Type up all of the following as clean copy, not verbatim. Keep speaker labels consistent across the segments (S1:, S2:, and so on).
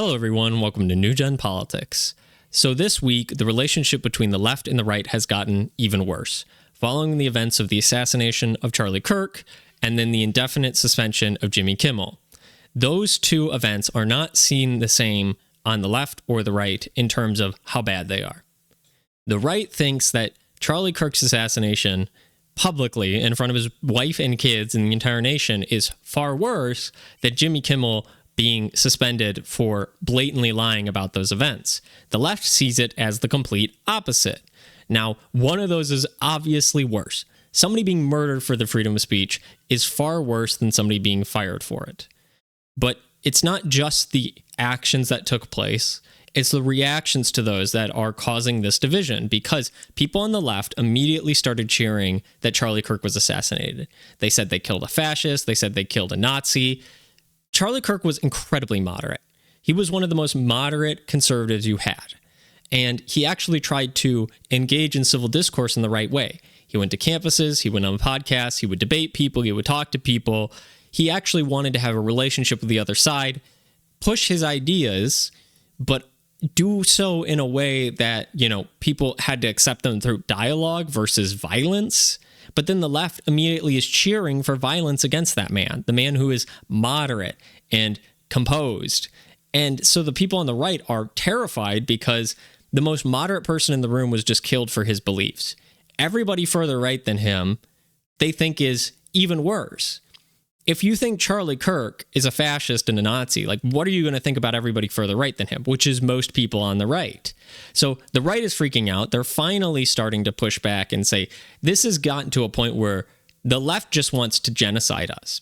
S1: Hello, everyone. Welcome to New Gen Politics. So this week, the relationship between the left and the right has gotten even worse, following the events of the assassination of Charlie Kirk and then the indefinite suspension of Jimmy Kimmel. Those two events are not seen the same on the left or the right in terms of how bad they are. The right thinks that Charlie Kirk's assassination publicly in front of his wife and kids and the entire nation is far worse than Jimmy Kimmel being suspended for blatantly lying about those events. The left sees it as the complete opposite. Now, one of those is obviously worse. Somebody being murdered for the freedom of speech is far worse than somebody being fired for it. But it's not just the actions that took place, it's the reactions to those that are causing this division, because people on the left immediately started cheering that Charlie Kirk was assassinated. They said they killed a fascist, they said they killed a Nazi. Charlie Kirk was incredibly moderate. He was one of the most moderate conservatives you had. And he actually tried to engage in civil discourse in the right way. He went to campuses, he went on podcasts, he would debate people, he would talk to people. He actually wanted to have a relationship with the other side, push his ideas, but do so in a way that, people had to accept them through dialogue versus violence. But then the left immediately is cheering for violence against that man, the man who is moderate and composed. And so the people on the right are terrified because the most moderate person in the room was just killed for his beliefs. Everybody further right than him, they think is even worse. If you think Charlie Kirk is a fascist and a Nazi, what are you going to think about everybody further right than him, which is most people on the right? So the right is freaking out. They're finally starting to push back and say, this has gotten to a point where the left just wants to genocide us.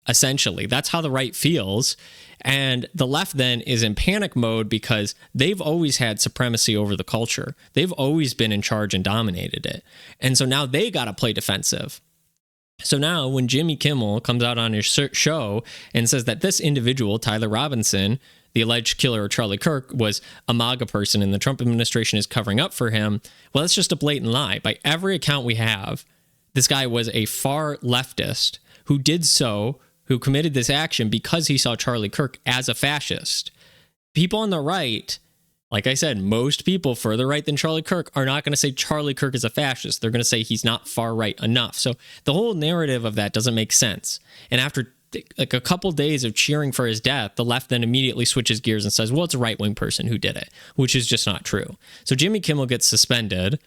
S1: Essentially, that's how the right feels. And the left then is in panic mode because they've always had supremacy over the culture. They've always been in charge and dominated it. And so now they got to play defensive. So now when Jimmy Kimmel comes out on his show and says that this individual, Tyler Robinson, the alleged killer of Charlie Kirk, was a MAGA person and the Trump administration is covering up for him, well, that's just a blatant lie. By every account we have, this guy was a far leftist who committed this action because he saw Charlie Kirk as a fascist. People on the right, like I said, most people further right than Charlie Kirk are not going to say Charlie Kirk is a fascist. They're going to say he's not far right enough. So the whole narrative of that doesn't make sense. And after a couple days of cheering for his death, the left then immediately switches gears and says, well, it's a right-wing person who did it, which is just not true. So Jimmy Kimmel gets suspended,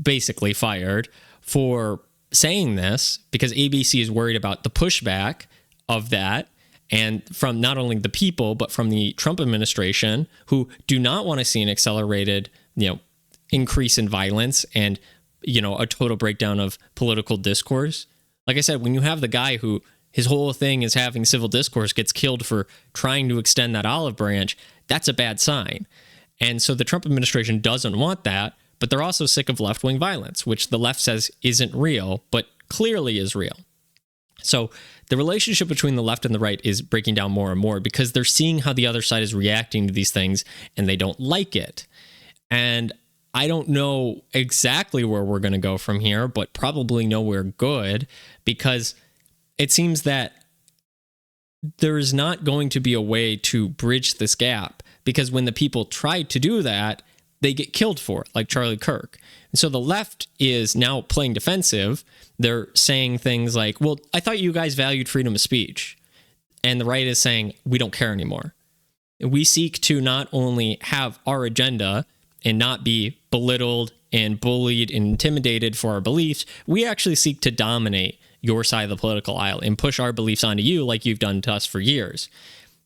S1: basically fired, for saying this because ABC is worried about the pushback of that. And from not only the people, but from the Trump administration, who do not want to see an accelerated, increase in violence and, a total breakdown of political discourse. Like I said, when you have the guy who his whole thing is having civil discourse gets killed for trying to extend that olive branch, that's a bad sign. And so the Trump administration doesn't want that, but they're also sick of left-wing violence, which the left says isn't real, but clearly is real. So the relationship between the left and the right is breaking down more and more because they're seeing how the other side is reacting to these things and they don't like it. And I don't know exactly where we're going to go from here, but probably nowhere good, because it seems that there is not going to be a way to bridge this gap, because when the people try to do that, they get killed for it, like Charlie Kirk. And so the left is now playing defensive. They're saying things like, well, I thought you guys valued freedom of speech. And the right is saying, we don't care anymore. We seek to not only have our agenda and not be belittled and bullied and intimidated for our beliefs, we actually seek to dominate your side of the political aisle and push our beliefs onto you like you've done to us for years.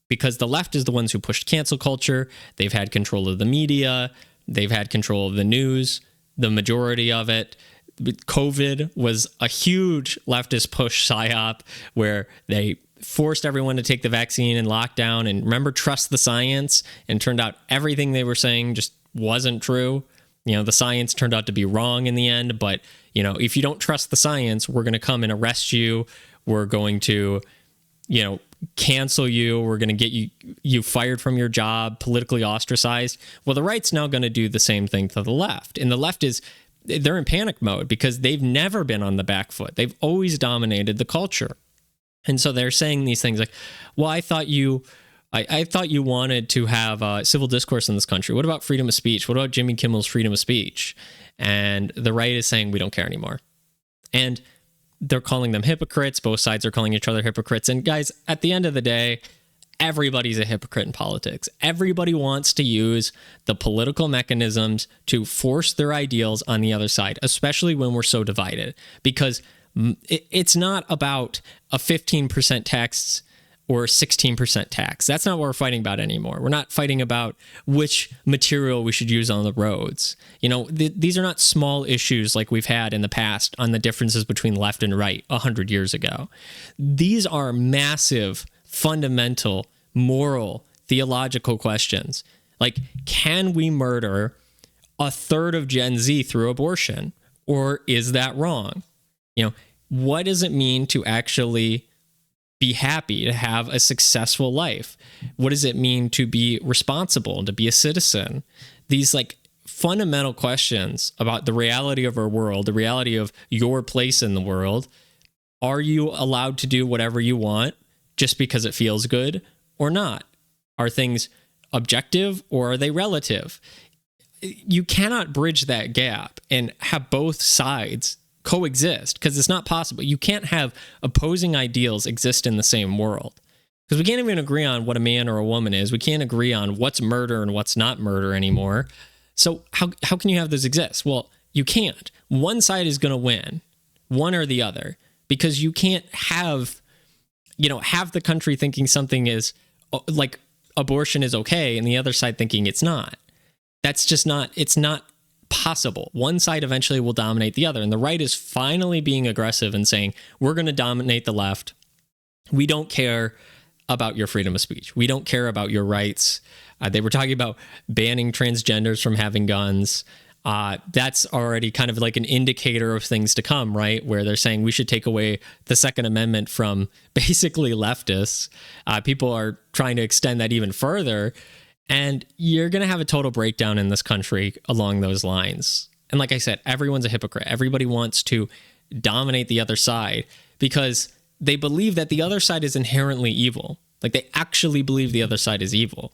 S1: Because the left is the ones who pushed cancel culture. They've had control of the media. They've had control of the news, the majority of it. COVID was a huge leftist push psyop where they forced everyone to take the vaccine and lockdown and remember, trust the science. And turned out everything they were saying just wasn't true. The science turned out to be wrong in the end. But, if you don't trust the science, we're going to come and arrest you. We're going to, cancel you. We're going to get you fired from your job, politically ostracized. Well, the right's now going to do the same thing to the left. And the left they're in panic mode because they've never been on the back foot. They've always dominated the culture. And so they're saying these things like, well, I thought you I thought you wanted to have civil discourse in this country. What about freedom of speech? What about Jimmy Kimmel's freedom of speech? And the right is saying we don't care anymore. And they're calling them hypocrites. Both sides are calling each other hypocrites. And guys, at the end of the day, everybody's a hypocrite in politics. Everybody wants to use the political mechanisms to force their ideals on the other side, especially when we're so divided. Because it's not about a 15% tax or 16% tax. That's not what we're fighting about anymore. We're not fighting about which material we should use on the roads. You know, these are not small issues like we've had in the past on the differences between left and right 100 years ago. These are massive, fundamental, moral, theological questions. Like, can we murder a third of Gen Z through abortion? Or is that wrong? You know, what does it mean to actually be happy, to have a successful life? What does it mean to be responsible, to be a citizen? These like fundamental questions about the reality of our world, the reality of your place in the world. Are you allowed to do whatever you want just because it feels good or not? Are things objective or are they relative? You cannot bridge that gap and have both sides coexist, because it's not possible. You can't have opposing ideals exist in the same world, because we can't even agree on what a man or a woman is. We can't agree on what's murder and what's not murder anymore. So how can you have those exist? Well, you can't. One side is going to win, one or the other, because you can't have, you know, have the country thinking something is like abortion is okay and the other side thinking it's not. That's just not, it's not possible. One side eventually will dominate the other. And the right is finally being aggressive and saying, we're going to dominate the left. We don't care about your freedom of speech. We don't care about your rights. They were talking about banning transgenders from having guns. That's already kind of like an indicator of things to come, right? Where they're saying we should take away the Second Amendment from basically leftists. People are trying to extend that even further. And you're going to have a total breakdown in this country along those lines. And like I said, everyone's a hypocrite. Everybody wants to dominate the other side because they believe that the other side is inherently evil. Like, they actually believe the other side is evil.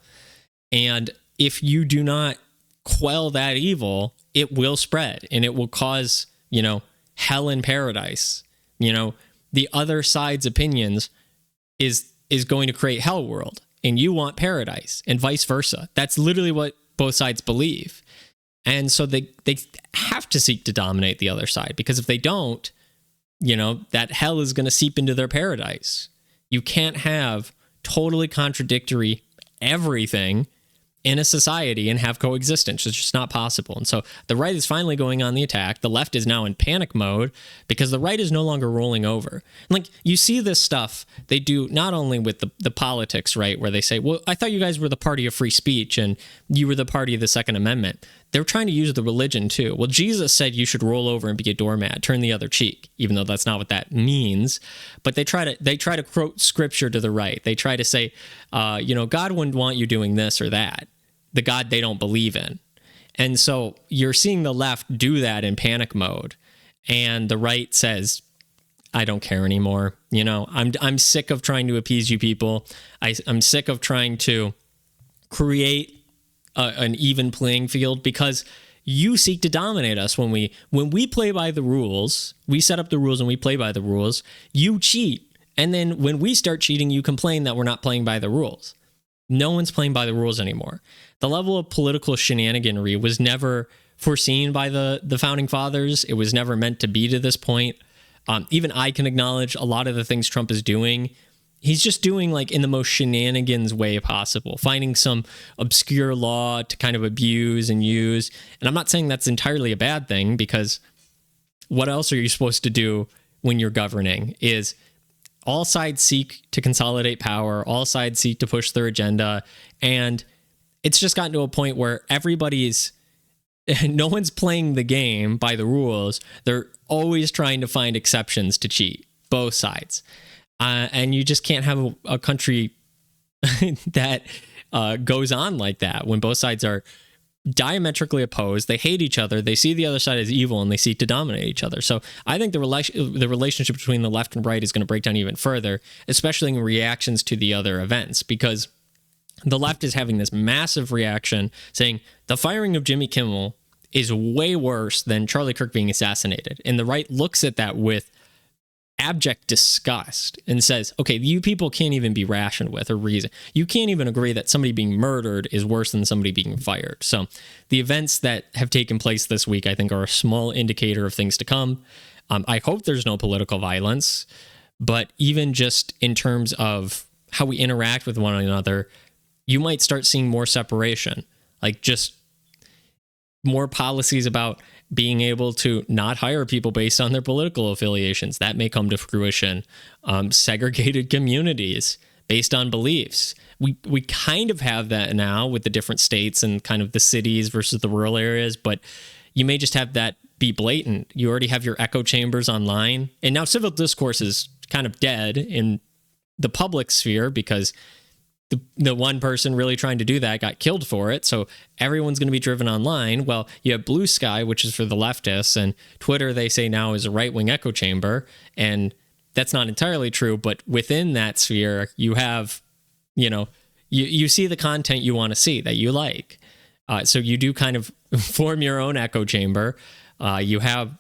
S1: And if you do not quell that evil, it will spread and it will cause, you know, hell in paradise. You know, the other side's opinions is going to create hell world. And you want paradise, and vice versa. That's literally what both sides believe. And so they have to seek to dominate the other side, because if they don't, you know, that hell is going to seep into their paradise. You can't have totally contradictory everything in a society and have coexistence. It's just not possible. And so the right is finally going on the attack. The left is now in panic mode because the right is no longer rolling over. And like, you see this stuff they do not only with the politics, right, where they say, well, I thought you guys were the party of free speech and you were the party of the Second Amendment. They're trying to use the religion too. Well, Jesus said you should roll over and be a doormat, turn the other cheek, even though that's not what that means. But they try to quote scripture to the right. They try to say, you know, God wouldn't want you doing this or that, the God they don't believe in. And so you're seeing the left do that in panic mode. And the right says, I don't care anymore. You know, I'm sick of trying to appease you people. I'm sick of trying to create an even playing field, because you seek to dominate us. When we play by the rules, we set up the rules and we play by the rules, you cheat. And then when we start cheating, you complain that we're not playing by the rules. No one's playing by the rules anymore. The level of political shenaniganry was never foreseen by the founding fathers. It was never meant to be to this point. Even I can acknowledge a lot of the things Trump is doing, he's just doing like in the most shenanigans way possible, finding some obscure law to kind of abuse and use. And I'm not saying that's entirely a bad thing, because what else are you supposed to do when you're governing? Is all sides seek to consolidate power, all sides seek to push their agenda, and it's just gotten to a point where no one's playing the game by the rules. They're always trying to find exceptions to cheat, both sides. And you just can't have a country that goes on like that when both sides are diametrically opposed. They hate each other. They see the other side as evil and they seek to dominate each other. So I think the relationship between the left and right is going to break down even further, especially in reactions to the other events, because the left is having this massive reaction saying the firing of Jimmy Kimmel is way worse than Charlie Kirk being assassinated. And the right looks at that with abject disgust and says, okay, you people can't even be rationed with or reason. You can't even agree that somebody being murdered is worse than somebody being fired. So the events that have taken place this week, I think, are a small indicator of things to come. I hope there's no political violence, but even just in terms of how we interact with one another, you might start seeing more separation, like just more policies about being able to not hire people based on their political affiliations. That may come to fruition. Segregated communities based on beliefs. We kind of have that now with the different states and kind of the cities versus the rural areas, but you may just have that be blatant. You already have your echo chambers online. And now civil discourse is kind of dead in the public sphere because the one person really trying to do that got killed for it. So everyone's going to be driven online. Well, you have Blue Sky, which is for the leftists, and Twitter, they say now, is a right-wing echo chamber. And that's not entirely true. But within that sphere, you have, you see the content you want to see that you like. So you do kind of form your own echo chamber. You have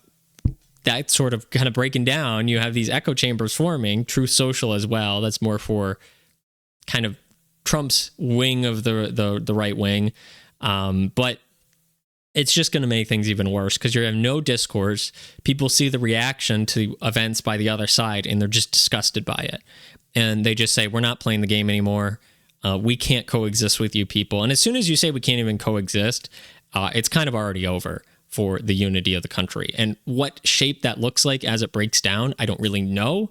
S1: that sort of kind of breaking down. You have these echo chambers forming, Truth Social as well. That's more for kind of Trump's wing of the right wing. But it's just going to make things even worse because you have no discourse. People see the reaction to events by the other side and they're just disgusted by it. And they just say, we're not playing the game anymore. We can't coexist with you people. And as soon as you say we can't even coexist, it's kind of already over for the unity of the country. And what shape that looks like as it breaks down, I don't really know.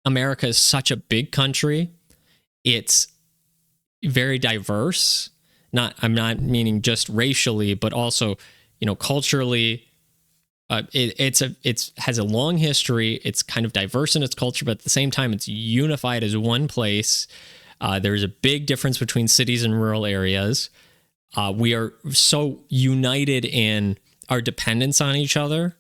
S1: America is such a big country. It's very diverse. I'm not meaning just racially, but also, culturally. It has a long history. It's kind of diverse in its culture, but at the same time, it's unified as one place. There's a big difference between cities and rural areas. We are so united in our dependence on each other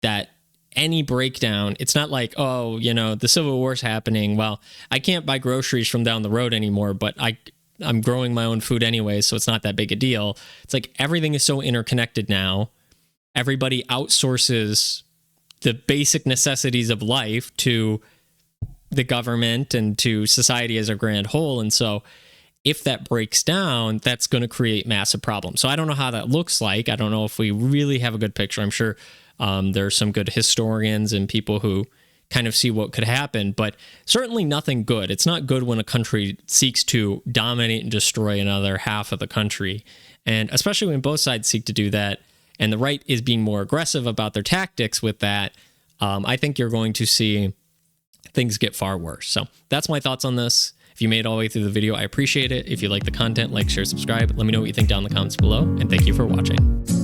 S1: that any breakdown, it's not like, the Civil War's happening. Well, I can't buy groceries from down the road anymore, but I'm growing my own food anyway, so it's not that big a deal. It's like everything is so interconnected now. Everybody outsources the basic necessities of life to the government and to society as a grand whole. And so if that breaks down, that's going to create massive problems. So I don't know how that looks like. I don't know if we really have a good picture. I'm sure there are some good historians and people who kind of see what could happen, but certainly nothing good. It's not good when a country seeks to dominate and destroy another half of the country. And especially when both sides seek to do that, and the right is being more aggressive about their tactics with that, I think you're going to see things get far worse. So that's my thoughts on this. If you made it all the way through the video, I appreciate it. If you like the content, like, share, subscribe. Let me know what you think down in the comments below, and thank you for watching.